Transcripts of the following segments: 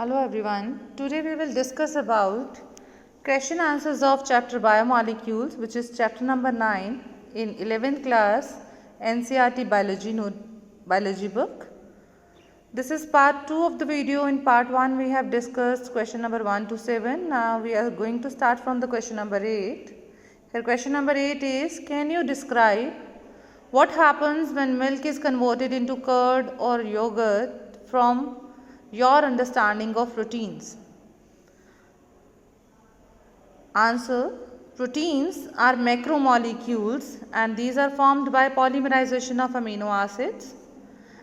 Hello everyone. Today we will discuss about question answers of chapter biomolecules, which is chapter number 9 in 11th class NCERT biology book. This is part 2 of the video. In part 1 we have discussed question number 1 to 7. Now we are going to start from the question number 8. Here question number 8 is, can you describe what happens when milk is converted into curd or yogurt from your understanding of proteins? Answer: proteins are macromolecules and these are formed by polymerization of amino acids,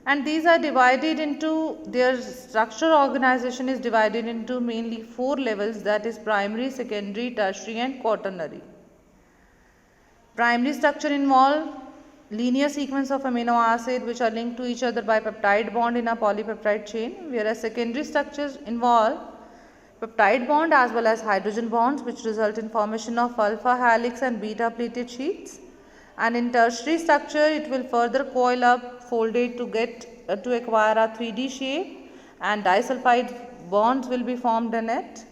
and these are divided into, their structural organization is divided into mainly 4 levels, that is primary, secondary, tertiary and quaternary. Primary structure involve linear sequence of amino acid which are linked to each other by peptide bond in a polypeptide chain, whereas secondary structures involve peptide bond as well as hydrogen bonds which result in formation of alpha helix and beta plated sheets. And in tertiary structure it will further coil up, folded to acquire a 3D shape, and disulfide bonds will be formed in it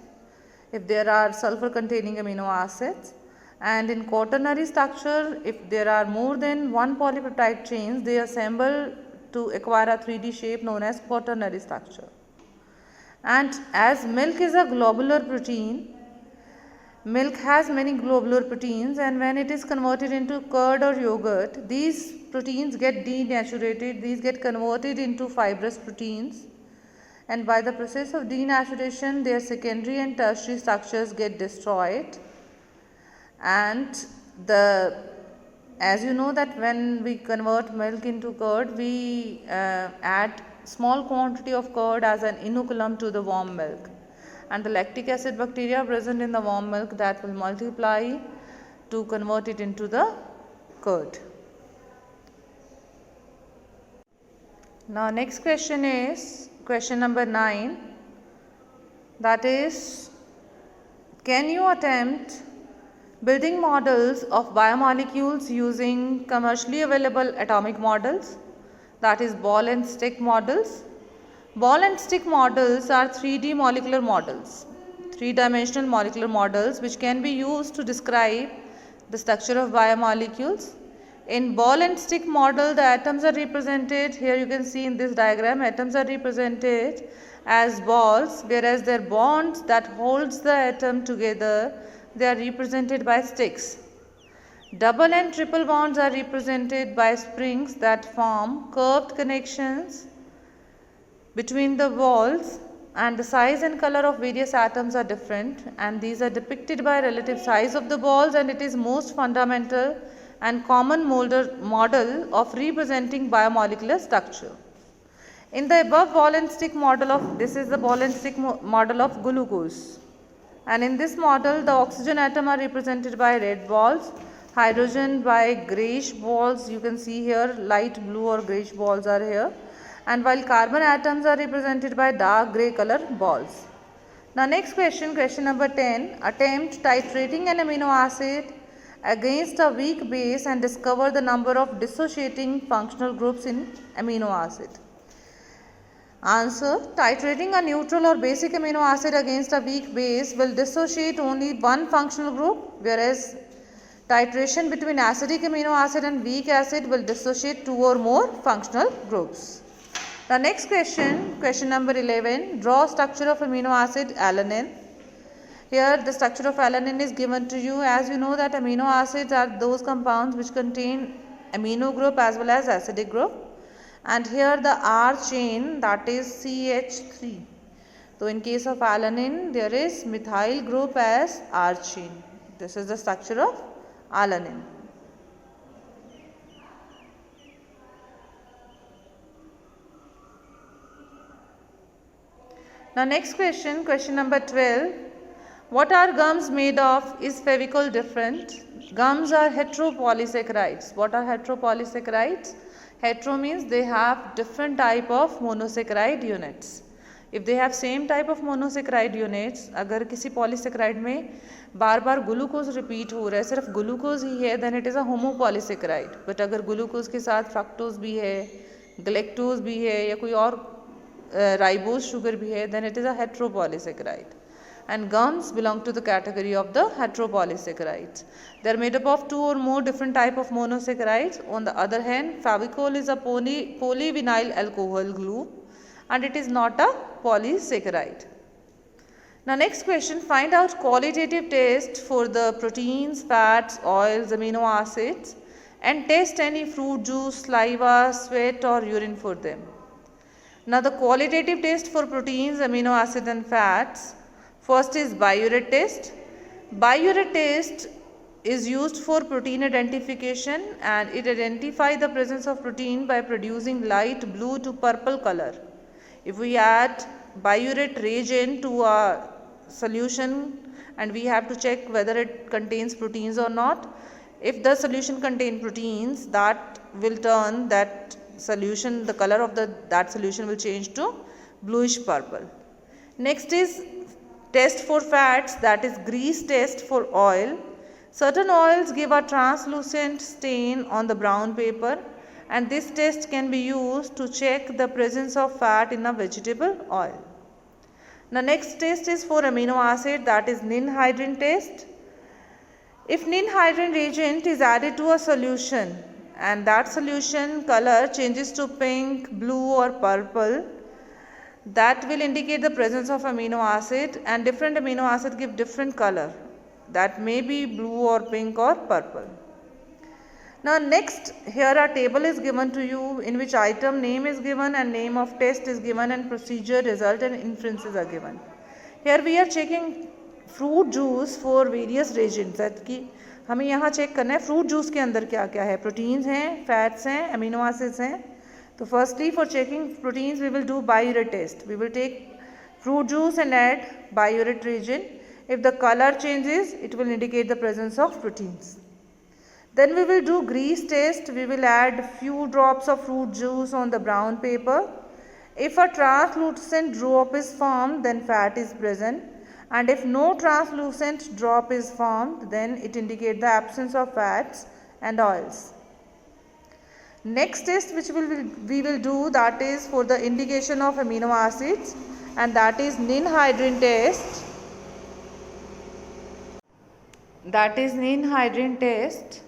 if there are sulfur containing amino acids. And in quaternary structure, if there are more than one polypeptide chains, they assemble to acquire a 3D shape known as quaternary structure. And as milk is a globular protein, milk has many globular proteins, and when it is converted into curd or yogurt, these proteins get denatured, these get converted into fibrous proteins, and by the process of denaturation their secondary and tertiary structures get destroyed. And as you know that when we convert milk into curd, we add small quantity of curd as an inoculum to the warm milk, and the lactic acid bacteria present in the warm milk that will multiply to convert it into the curd. Now next question is question number 9, that is, can you attempt building models of biomolecules using commercially available atomic models, that is ball and stick models. Ball and stick models are 3D molecular models, 3-dimensional molecular models which can be used to describe the structure of biomolecules. In ball and stick model, the atoms are represented, here you can see in this diagram, atoms are represented as balls, whereas their bonds that holds the atom together, they are represented by sticks. Double and triple bonds are represented by springs that form curved connections between the balls, and the size and color of various atoms are different, and these are depicted by relative size of the balls, and it is most fundamental and common model of representing biomolecular structure. In the above ball and stick model this is the ball and stick model of glucose. And in this model, the oxygen atom are represented by red balls, hydrogen by grayish balls, you can see here light blue or grayish balls are here, and while carbon atoms are represented by dark grey color balls. Now next question, question number 10, attempt titrating an amino acid against a weak base and discover the number of dissociating functional groups in amino acid. Answer: titrating a neutral or basic amino acid against a weak base will dissociate only one functional group, whereas titration between acidic amino acid and weak acid will dissociate 2 or more functional groups. The next question, question number 11, draw structure of amino acid alanine. Here the structure of alanine is given to you. As you know that amino acids are those compounds which contain amino group as well as acidic group. And here the R chain, that is CH3. So in case of alanine, there is methyl group as R chain. This is the structure of alanine. Now next question, question number 12. What are gums made of? Is Fevicol different? Gums are heteropolysaccharides. What are heteropolysaccharides? Hetero means they have different type of monosaccharide units. If they have same type of monosaccharide units, अगर किसी polysaccharide में बार बार glucose repeat हो रहा है, सिर्फ glucose ही है, then it is a homopolysacharide. But अगर glucose के साथ फ्रक्टोज भी है, गलेक्टोज भी है या कोई और ribose sugar bhi hai, then it is a heteropolysaccharide. And gums belong to the category of the heteropolysaccharides. They are made up of 2 or more different type of monosaccharides. On the other hand, Fevicol is a polyvinyl alcohol glue and it is not a polysaccharide. Now next question, find out qualitative test for the proteins, fats, oils, amino acids and test any fruit juice, saliva, sweat or urine for them. Now the qualitative test for proteins, amino acids and fats, first is biuret test. Biuret test is used for protein identification and it identifies the presence of protein by producing light blue to purple color. If we add biuret reagent to a solution and we have to check whether it contains proteins or not, if the solution contains proteins, that will turn that solution, the color of that solution will change to bluish purple. Next is test for fats, that is grease test for oil. Certain oils give a translucent stain on the brown paper and this test can be used to check the presence of fat in a vegetable oil. Now next test is for amino acid, that is ninhydrin test. If ninhydrin reagent is added to a solution and that solution color changes to pink, blue or purple, that will indicate the presence of amino acid and different amino acid give different color, that may be blue or pink or purple. Now next, here a table is given to you in which item name is given and name of test is given and procedure, result and inferences are given. Here we are checking fruit juice for various reagents, that कि हमें यहाँ check करना है fruit juice के अंदर क्या क्या है, प्रोटीन्स हैं, फैट्स हैं, अमीनो एसिड्स हैं. So firstly, for checking proteins, we will do biuret test. We will take fruit juice and add biuret reagent. If the color changes, it will indicate the presence of proteins. Then we will do grease test. We will add few drops of fruit juice on the brown paper. If a translucent drop is formed, then fat is present. And if no translucent drop is formed, then it indicates the absence of fats and oils. Next test which we will do, that is for the indication of amino acids, and that is ninhydrin test. That is ninhydrin test.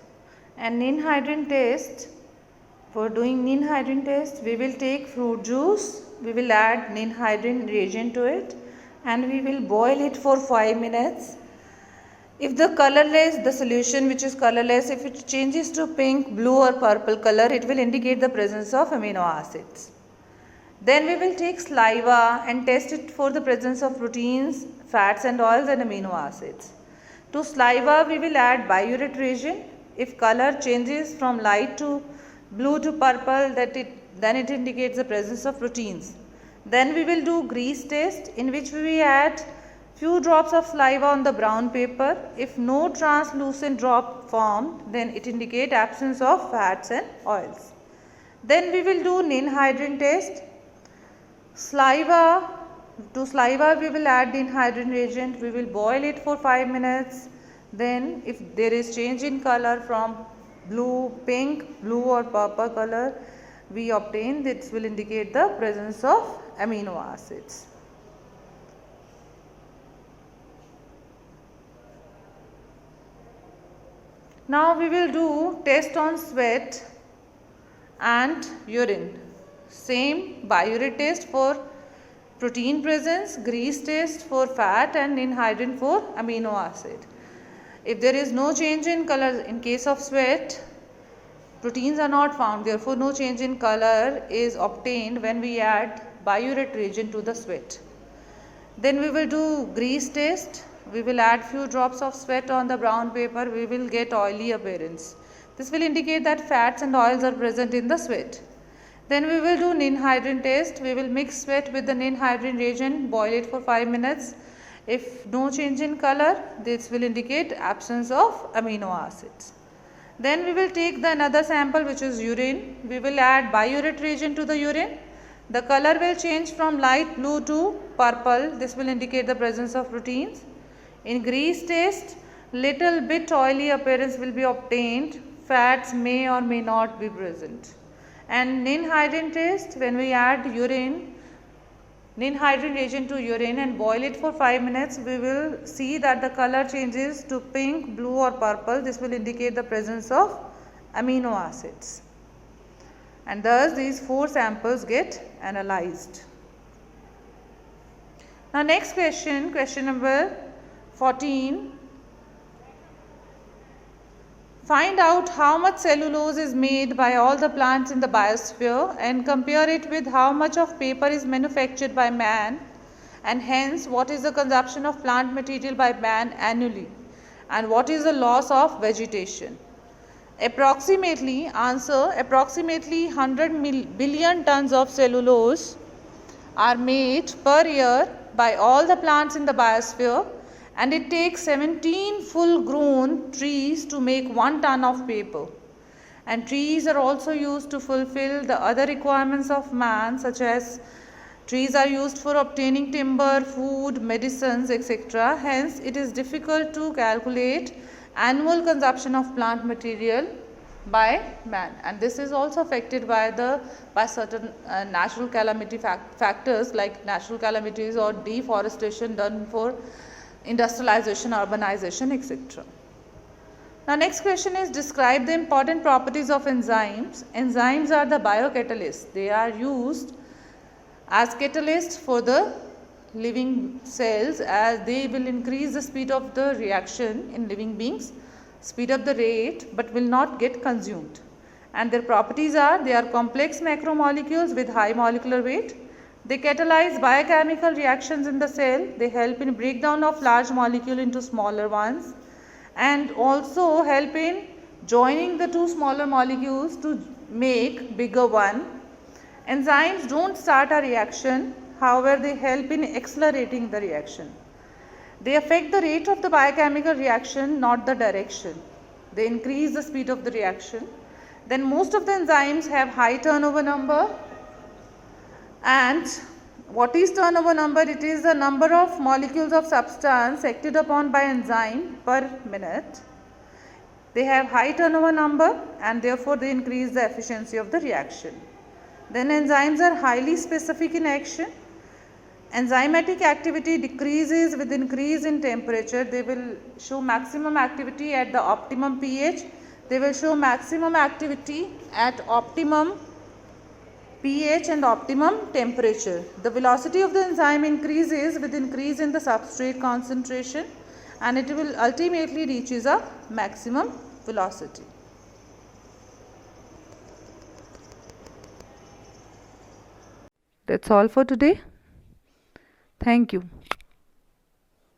And ninhydrin test, for doing ninhydrin test, we will take fruit juice, we will add ninhydrin reagent to it and we will boil it for 5 minutes. If the colorless, the solution which is colorless, if it changes to pink, blue or purple color, it will indicate the presence of amino acids. Then we will take saliva and test it for the presence of proteins, fats and oils and amino acids. To saliva we will add biuret reagent. If color changes from light to blue to purple, then it indicates the presence of proteins. Then we will do grease test, in which we will add few drops of saliva on the brown paper. If no translucent drop formed, then it indicates absence of fats and oils. Then we will do ninhydrin test. To saliva we will add ninhydrin reagent. We will boil it for 5 minutes. Then if there is change in color from pink, blue or purple color we obtain, this will indicate the presence of amino acids. Now we will do test on sweat and urine. Same biuret test for protein presence, grease test for fat and ninhydrin for amino acid. If there is no change in color in case of sweat, proteins are not found, therefore no change in color is obtained when we add biuret reagent to the sweat. Then we will do grease test. We will add few drops of sweat on the brown paper. We will get oily appearance. This will indicate that fats and oils are present in the sweat. Then we will do ninhydrin test. We will mix sweat with the ninhydrin reagent, boil it for 5 minutes. If no change in color, this will indicate absence of amino acids. Then we will take another sample which is urine. We will add biuret reagent to the urine. The color will change from light blue to purple. This will indicate the presence of proteins. In grease test, little bit oily appearance will be obtained. Fats may or may not be present. And ninhydrin test, when we add urine, ninhydrin reagent to urine and boil it for 5 minutes, we will see that the color changes to pink, blue or purple. This will indicate the presence of amino acids. And thus these 4 samples get analyzed. Now next question, question number 14. Find out how much cellulose is made by all the plants in the biosphere and compare it with how much of paper is manufactured by man, and hence what is the consumption of plant material by man annually and what is the loss of vegetation. Approximately 100 billion tons of cellulose are made per year by all the plants in the biosphere, and it takes 17 full grown trees to make 1 ton of paper. And trees are also used to fulfill the other requirements of man, such as trees are used for obtaining timber, food, medicines, etc. Hence it is difficult to calculate annual consumption of plant material by man, and this is also affected by certain natural calamity factors like natural calamities or deforestation done for industrialization, urbanization, etc. Now next question is, describe the important properties of enzymes. Enzymes are the biocatalysts. They are used as catalysts for the living cells, as they will increase the speed of the reaction in living beings, speed up the rate, but will not get consumed. And their properties are, they are complex macromolecules with high molecular weight. They catalyze biochemical reactions in the cell. They help in breakdown of large molecule into smaller ones, and also help in joining the 2 smaller molecules to make bigger one. Enzymes don't start a reaction, however they help in accelerating the reaction. They affect the rate of the biochemical reaction, not the direction. They increase the speed of the reaction. Then most of the enzymes have high turnover number. And what is turnover number? It is the number of molecules of substance acted upon by enzyme per minute. They have high turnover number and therefore they increase the efficiency of the reaction. Then enzymes are highly specific in action. Enzymatic activity decreases with increase in temperature. They will show maximum activity at the optimum pH. They will show maximum activity at optimum pH and optimum temperature. The velocity of the enzyme increases with increase in the substrate concentration, and it will ultimately reaches a maximum velocity. That's all for today. Thank you.